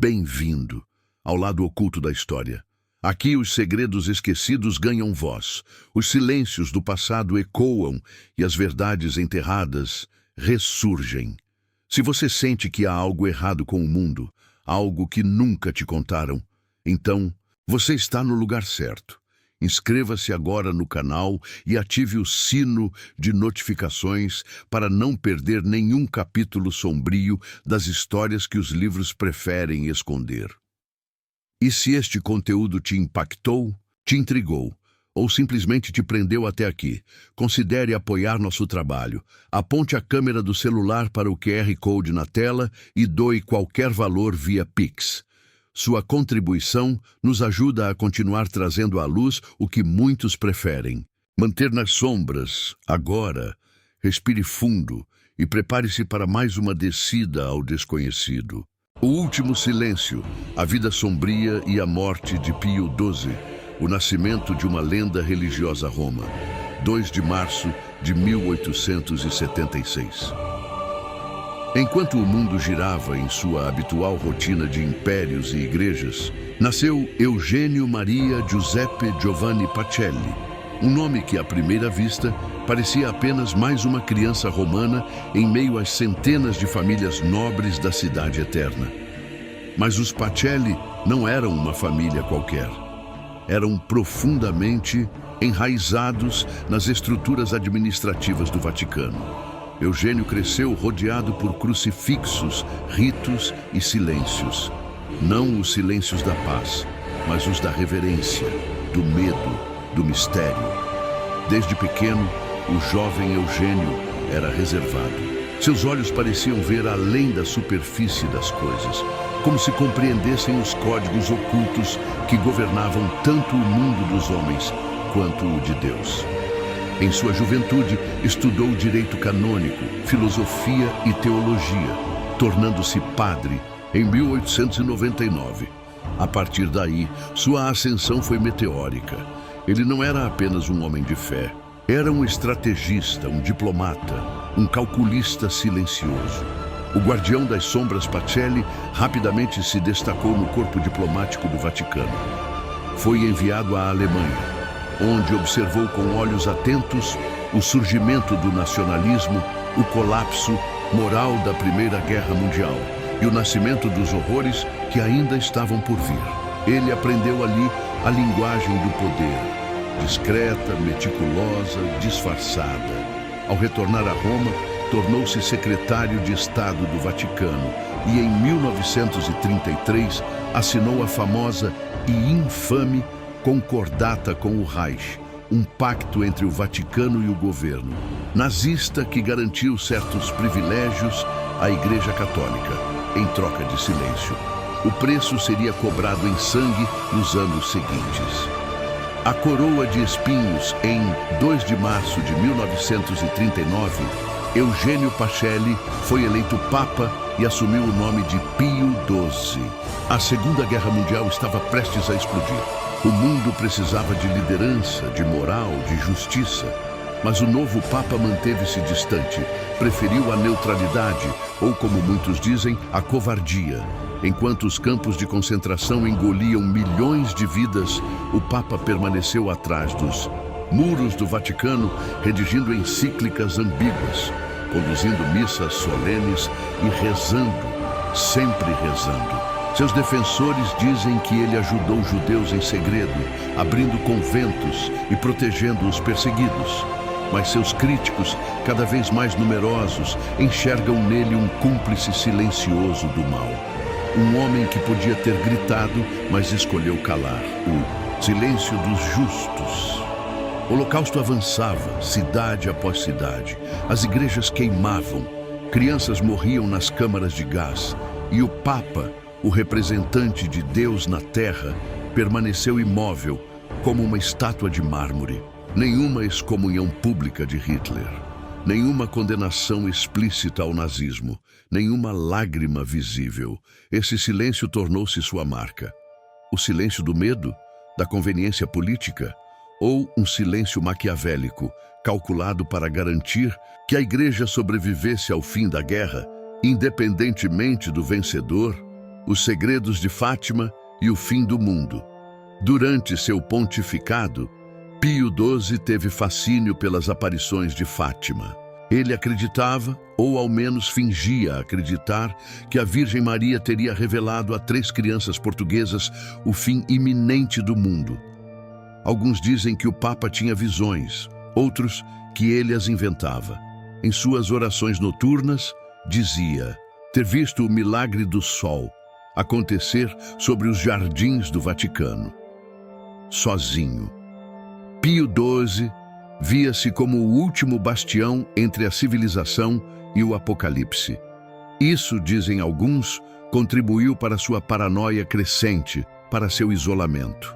Bem-vindo ao lado oculto da história. Aqui os segredos esquecidos ganham voz, os silêncios do passado ecoam e as verdades enterradas ressurgem. Se você sente que há algo errado com o mundo, algo que nunca te contaram, então você está no lugar certo. Inscreva-se agora no canal e ative o sino de notificações para não perder nenhum capítulo sombrio das histórias que os livros preferem esconder. E se este conteúdo te impactou, te intrigou ou simplesmente te prendeu até aqui, considere apoiar nosso trabalho. Aponte a câmera do celular para o QR Code na tela e doe qualquer valor via Pix. Sua contribuição nos ajuda a continuar trazendo à luz o que muitos preferem. Manter nas sombras, agora, respire fundo e prepare-se para mais uma descida ao desconhecido. O último silêncio, a vida sombria e a morte de Pio XII, o nascimento de uma lenda religiosa Roma, 2 de março de 1876. Enquanto o mundo girava em sua habitual rotina de impérios e igrejas, nasceu Eugênio Maria Giuseppe Giovanni Pacelli, um nome que à primeira vista parecia apenas mais uma criança romana em meio às centenas de famílias nobres da cidade eterna. Mas os Pacelli não eram uma família qualquer. Eram profundamente enraizados nas estruturas administrativas do Vaticano. Eugênio cresceu rodeado por crucifixos, ritos e silêncios. Não os silêncios da paz, mas os da reverência, do medo, do mistério. Desde pequeno, o jovem Eugênio era reservado. Seus olhos pareciam ver além da superfície das coisas, como se compreendessem os códigos ocultos que governavam tanto o mundo dos homens quanto o de Deus. Em sua juventude, estudou direito canônico, filosofia e teologia, tornando-se padre em 1899. A partir daí, sua ascensão foi meteórica. Ele não era apenas um homem de fé. Era um estrategista, um diplomata, um calculista silencioso. O guardião das sombras Pacelli rapidamente se destacou no corpo diplomático do Vaticano. Foi enviado à Alemanha, onde observou com olhos atentos o surgimento do nacionalismo, o colapso moral da Primeira Guerra Mundial e o nascimento dos horrores que ainda estavam por vir. Ele aprendeu ali a linguagem do poder, discreta, meticulosa, disfarçada. Ao retornar a Roma, tornou-se secretário de Estado do Vaticano e, em 1933, assinou a famosa e infame Concordata com o Reich, um pacto entre o Vaticano e o governo nazista que garantiu certos privilégios à Igreja Católica, em troca de silêncio. O preço seria cobrado em sangue nos anos seguintes. A coroa de espinhos, em 2 de março de 1939, Eugênio Pacelli foi eleito Papa e assumiu o nome de Pio XII. A Segunda Guerra Mundial estava prestes a explodir. O mundo precisava de liderança, de moral, de justiça. Mas o novo Papa manteve-se distante, preferiu a neutralidade, ou como muitos dizem, a covardia. Enquanto os campos de concentração engoliam milhões de vidas, o Papa permaneceu atrás dos muros do Vaticano, redigindo encíclicas ambíguas, conduzindo missas solenes e rezando, sempre rezando. Seus defensores dizem que ele ajudou os judeus em segredo, abrindo conventos e protegendo os perseguidos. Mas seus críticos, cada vez mais numerosos, enxergam nele um cúmplice silencioso do mal. Um homem que podia ter gritado, mas escolheu calar. O silêncio dos justos. O holocausto avançava, cidade após cidade. As igrejas queimavam, crianças morriam nas câmaras de gás. E o Papa, o representante de Deus na terra, permaneceu imóvel, como uma estátua de mármore. Nenhuma excomunhão pública de Hitler, nenhuma condenação explícita ao nazismo, nenhuma lágrima visível. Esse silêncio tornou-se sua marca. O silêncio do medo, da conveniência política, ou um silêncio maquiavélico, calculado para garantir que a igreja sobrevivesse ao fim da guerra, independentemente do vencedor Os Segredos de Fátima e o Fim do Mundo. Durante seu pontificado, Pio XII teve fascínio pelas aparições de Fátima. Ele acreditava, ou ao menos fingia acreditar, que a Virgem Maria teria revelado a 3 crianças portuguesas o fim iminente do mundo. Alguns dizem que o Papa tinha visões, outros que ele as inventava. Em suas orações noturnas, dizia ter visto o milagre do sol acontecer sobre os jardins do Vaticano. Sozinho. Pio XII via-se como o último bastião entre a civilização e o apocalipse. Isso, dizem alguns, contribuiu para sua paranoia crescente, para seu isolamento.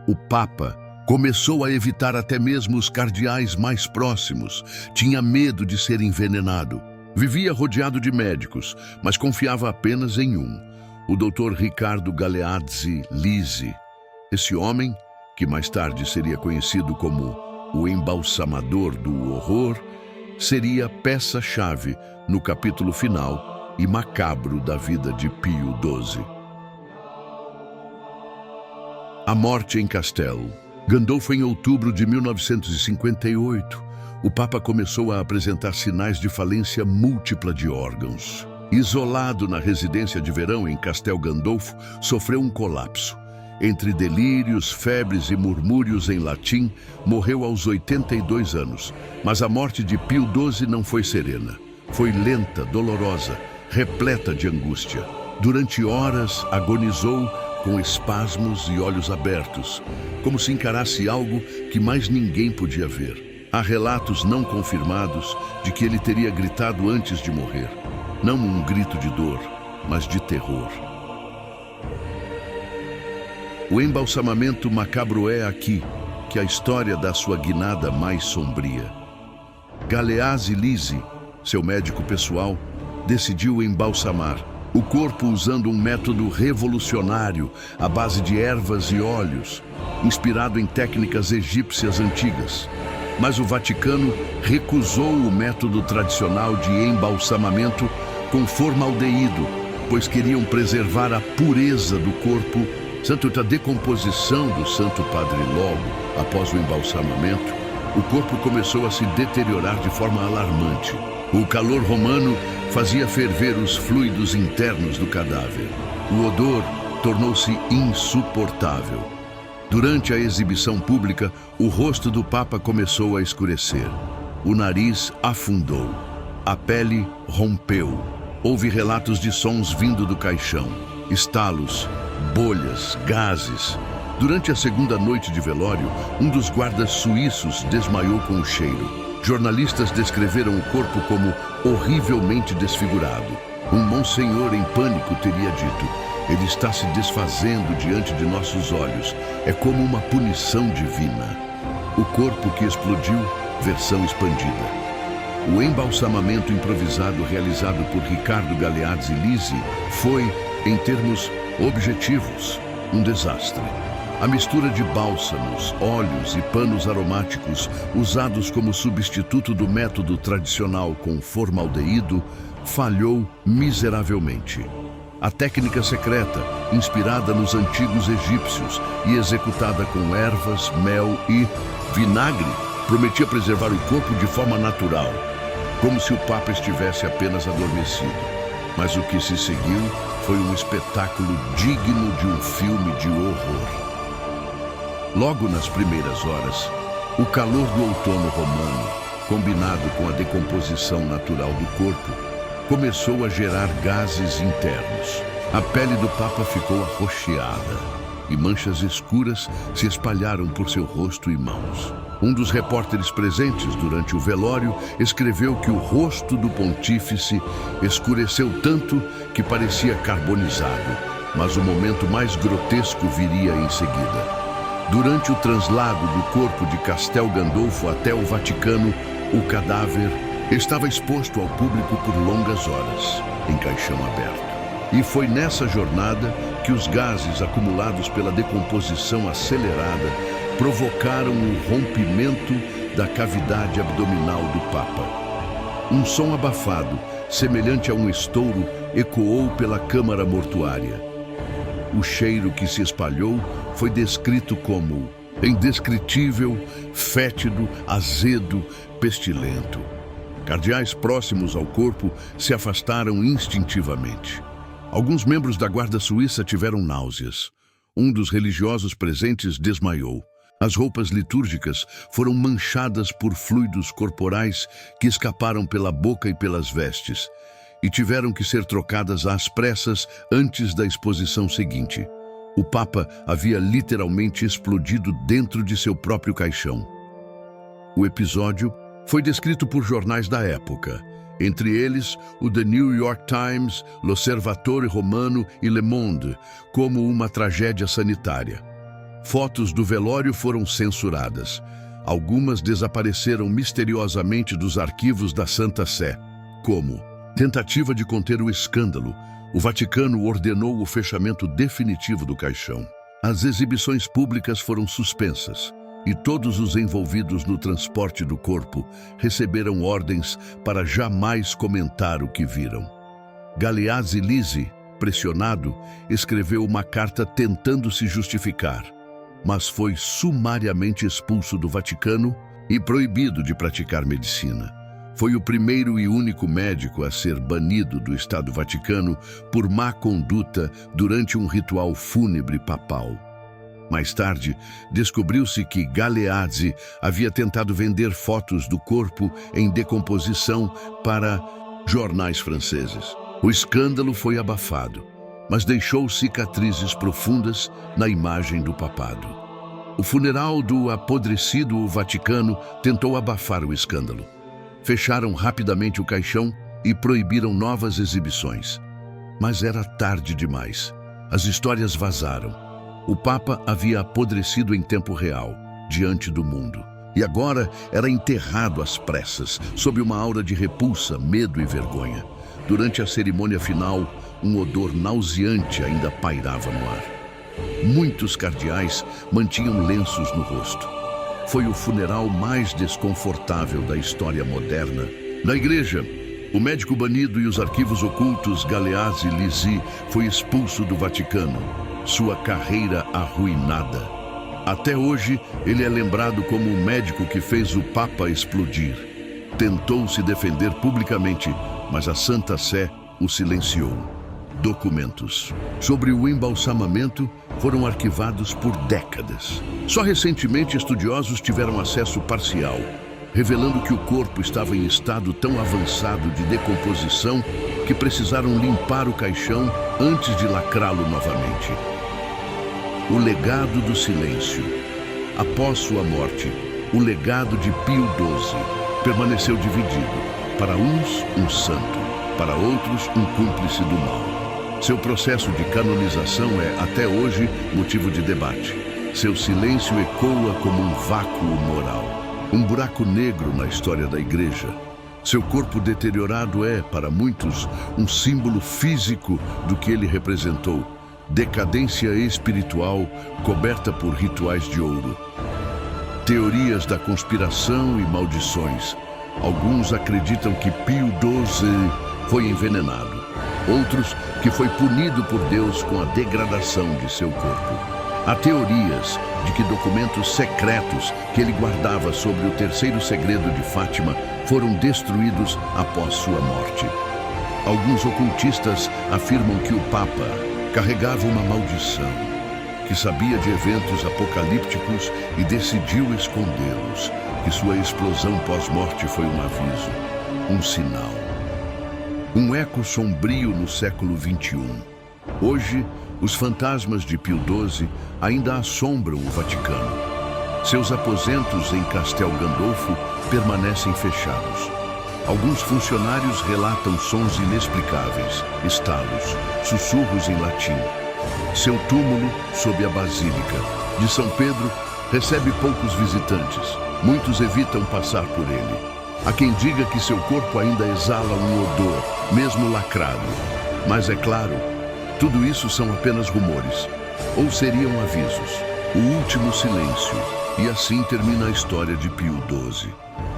O Papa começou a evitar até mesmo os cardeais mais próximos, tinha medo de ser envenenado. Vivia rodeado de médicos, mas confiava apenas em um, o Dr. Riccardo Galeazzi Lisi. Esse homem, que mais tarde seria conhecido como o embalsamador do horror, seria peça-chave no capítulo final e macabro da vida de Pio XII. A morte em Castelo Gandolfo. Em outubro de 1958, o Papa começou a apresentar sinais de falência múltipla de órgãos. Isolado na residência de verão em Castel Gandolfo, sofreu um colapso. Entre delírios, febres e murmúrios em latim, morreu aos 82 anos. Mas a morte de Pio XII não foi serena. Foi lenta, dolorosa, repleta de angústia. Durante horas, agonizou com espasmos e olhos abertos, como se encarasse algo que mais ninguém podia ver. Há relatos não confirmados de que ele teria gritado antes de morrer. Não um grito de dor, mas de terror. O embalsamamento macabro é aqui que a história dá sua guinada mais sombria. Galeazzi Lisi, seu médico pessoal, decidiu embalsamar o corpo usando um método revolucionário à base de ervas e óleos, inspirado em técnicas egípcias antigas. Mas o Vaticano recusou o método tradicional de embalsamamento com formaldeído, pois queriam preservar a pureza do corpo. Tanto a decomposição do Santo Padre logo após o embalsamamento, o corpo começou a se deteriorar de forma alarmante. O calor romano fazia ferver os fluidos internos do cadáver. O odor tornou-se insuportável. Durante a exibição pública, o rosto do Papa começou a escurecer. O nariz afundou. A pele rompeu. Houve relatos de sons vindo do caixão, estalos, bolhas, gases. Durante a segunda noite de velório, um dos guardas suíços desmaiou com o cheiro. Jornalistas descreveram o corpo como horrivelmente desfigurado. Um monsenhor em pânico teria dito: ele está se desfazendo diante de nossos olhos. É como uma punição divina. O corpo que explodiu, versão expandida. O embalsamamento improvisado realizado por Riccardo Galeazzi Lisi foi, em termos objetivos, um desastre. A mistura de bálsamos, óleos e panos aromáticos usados como substituto do método tradicional com formaldeído falhou miseravelmente. A técnica secreta, inspirada nos antigos egípcios e executada com ervas, mel e vinagre, prometia preservar o corpo de forma natural, como se o Papa estivesse apenas adormecido. Mas o que se seguiu foi um espetáculo digno de um filme de horror. Logo nas primeiras horas, o calor do outono romano, combinado com a decomposição natural do corpo, começou a gerar gases internos. A pele do Papa ficou arroxeada e manchas escuras se espalharam por seu rosto e mãos. Um dos repórteres presentes durante o velório escreveu que o rosto do pontífice escureceu tanto que parecia carbonizado, mas o momento mais grotesco viria em seguida. Durante o translado do corpo de Castel Gandolfo até o Vaticano, o cadáver estava exposto ao público por longas horas, em caixão aberto. E foi nessa jornada que os gases acumulados pela decomposição acelerada provocaram o rompimento da cavidade abdominal do Papa. Um som abafado, semelhante a um estouro, ecoou pela câmara mortuária. o cheiro que se espalhou foi descrito como indescritível, fétido, azedo, pestilento. Cardeais próximos ao corpo se afastaram instintivamente. Alguns membros da guarda suíça tiveram náuseas. Um dos religiosos presentes desmaiou. As roupas litúrgicas foram manchadas por fluidos corporais que escaparam pela boca e pelas vestes, e tiveram que ser trocadas às pressas antes da exposição seguinte. O Papa havia literalmente explodido dentro de seu próprio caixão. O episódio foi descrito por jornais da época, entre eles o The New York Times, L'Osservatore Romano e Le Monde, como uma tragédia sanitária. Fotos do velório foram censuradas. Algumas desapareceram misteriosamente dos arquivos da Santa Sé. Como tentativa de conter o escândalo, o Vaticano ordenou o fechamento definitivo do caixão. As exibições públicas foram suspensas e todos os envolvidos no transporte do corpo receberam ordens para jamais comentar o que viram. Galeazzi Lisi, pressionado, escreveu uma carta tentando se justificar, mas foi sumariamente expulso do Vaticano e proibido de praticar medicina. Foi o primeiro e único médico a ser banido do Estado Vaticano por má conduta durante um ritual fúnebre papal. Mais tarde, descobriu-se que Galeazzi havia tentado vender fotos do corpo em decomposição para jornais franceses. O escândalo foi abafado, mas deixou cicatrizes profundas na imagem do papado. O funeral do apodrecido Vaticano tentou abafar o escândalo. Fecharam rapidamente o caixão e proibiram novas exibições. Mas era tarde demais. As histórias vazaram. O Papa havia apodrecido em tempo real, diante do mundo. E agora era enterrado às pressas, sob uma aura de repulsa, medo e vergonha. Durante a cerimônia final, um odor nauseante ainda pairava no ar. Muitos cardeais mantinham lenços no rosto. Foi o funeral mais desconfortável da história moderna. Na igreja, o médico banido e os arquivos ocultos Galeazzi Lisi foi expulso do Vaticano, sua carreira arruinada. Até hoje, ele é lembrado como o médico que fez o Papa explodir. Tentou se defender publicamente, mas a Santa Sé o silenciou. Documentos sobre o embalsamamento foram arquivados por décadas. Só recentemente estudiosos tiveram acesso parcial, revelando que o corpo estava em estado tão avançado de decomposição que precisaram limpar o caixão antes de lacrá-lo novamente. O legado do silêncio. Após sua morte, o legado de Pio XII permaneceu dividido. Para uns, um santo, para outros, um cúmplice do mal. Seu processo de canonização é, até hoje, motivo de debate. Seu silêncio ecoa como um vácuo moral, um buraco negro na história da Igreja. Seu corpo deteriorado é, para muitos, um símbolo físico do que ele representou. Decadência espiritual coberta por rituais de ouro. Teorias da conspiração e maldições. Alguns acreditam que Pio XII foi envenenado. Outros que foi punido por Deus com a degradação de seu corpo. Há teorias de que documentos secretos que ele guardava sobre o terceiro segredo de Fátima foram destruídos após sua morte. Alguns ocultistas afirmam que o Papa carregava uma maldição, que sabia de eventos apocalípticos e decidiu escondê-los, que sua explosão pós-morte foi um aviso, um sinal. Um eco sombrio no século XXI. Hoje, os fantasmas de Pio XII ainda assombram o Vaticano. Seus aposentos em Castel Gandolfo permanecem fechados. Alguns funcionários relatam sons inexplicáveis, estalos, sussurros em latim. Seu túmulo, sob a Basílica de São Pedro, recebe poucos visitantes. Muitos evitam passar por ele. Há quem diga que seu corpo ainda exala um odor, mesmo lacrado. Mas é claro, tudo isso são apenas rumores, ou seriam avisos. O último silêncio. E assim termina a história de Pio XII,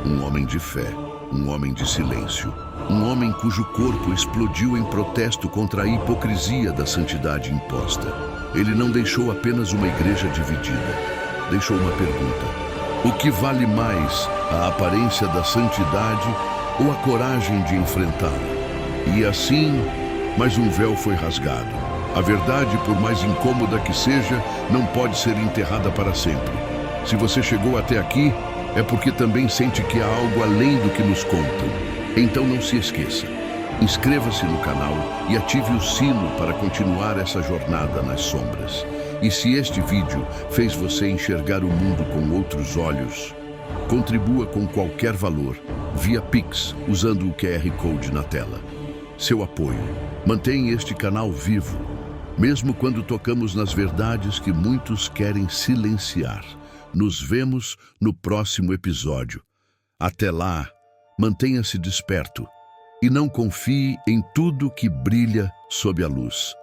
um homem de fé. um homem de silêncio, um homem cujo corpo explodiu em protesto contra a hipocrisia da santidade imposta. Ele não deixou apenas uma igreja dividida, deixou uma pergunta: o que vale mais, a aparência da santidade ou a coragem de enfrentá-la? E assim, mais um véu foi rasgado. A verdade, por mais incômoda que seja, não pode ser enterrada para sempre. Se você chegou até aqui, é porque também sente que há algo além do que nos contam. Então não se esqueça. Inscreva-se no canal e ative o sino para continuar essa jornada nas sombras. E se este vídeo fez você enxergar o mundo com outros olhos, contribua com qualquer valor via Pix usando o QR Code na tela. Seu apoio mantém este canal vivo, mesmo quando tocamos nas verdades que muitos querem silenciar. Nos vemos no próximo episódio. Até lá, mantenha-se desperto e não confie em tudo que brilha sob a luz.